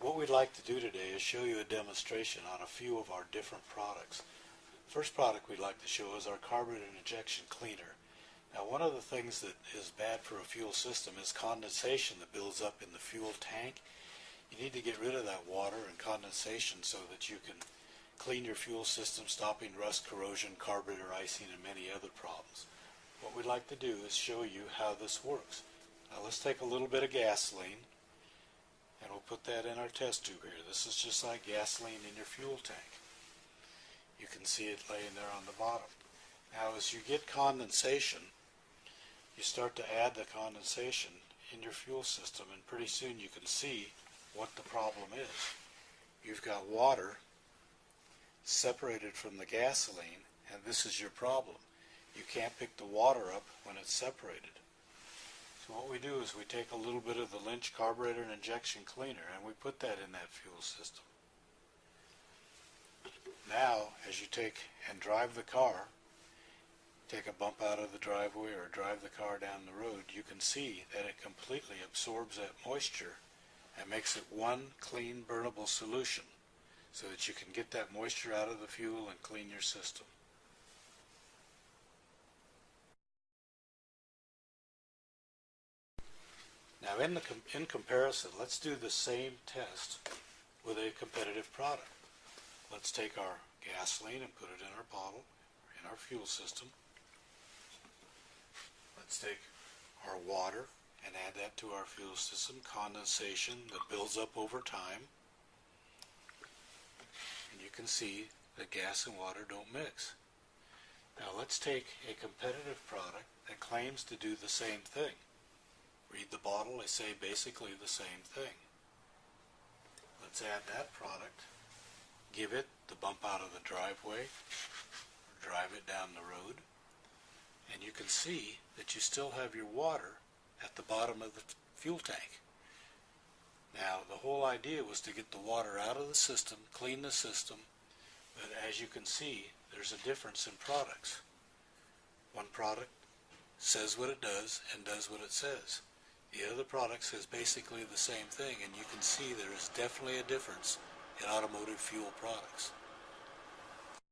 What we'd like to do today is show you a demonstration on a few of our different products. First product we'd like to show is our Carburetor Injection Cleaner. Now, one of the things that is bad for a fuel system is condensation that builds up in the fuel tank. You need to get rid of that water and condensation so that you can clean your fuel system, stopping rust, corrosion, carburetor icing, and many other problems. What we'd like to do is show you how this works. Now let's take a little bit of gasoline and we'll put that in our test tube here. This is just like gasoline in your fuel tank. You can see it laying there on the bottom. Now as you get condensation, you start to add the condensation in your fuel system, and pretty soon you can see what the problem is. You've got water separated from the gasoline, and this is your problem. You can't pick the water up when it's separated. So what we do is we take a little bit of the Lynch Carburetor Injection Cleaner and we put that in that fuel system. Now, as you take and drive the car, take a bump out of the driveway or drive the car down the road, you can see that it completely absorbs that moisture and makes it one clean, burnable solution so that you can get that moisture out of the fuel and clean your system. Now in comparison, let's do the same test with a competitive product. Let's take our gasoline and put it in our bottle, in our fuel system. Let's take our water and add that to our fuel system. Condensation that builds up over time. And you can see that gas and water don't mix. Now let's take a competitive product that claims to do the same thing. Read the bottle, they say basically the same thing. Let's add that product, give it the bump out of the driveway, drive it down the road, and you can see that you still have your water at the bottom of the fuel tank. Now, the whole idea was to get the water out of the system, clean the system, but as you can see, there's a difference in products. One product says what it does and does what it says. The other product says basically the same thing, and you can see there is definitely a difference in automotive fuel products.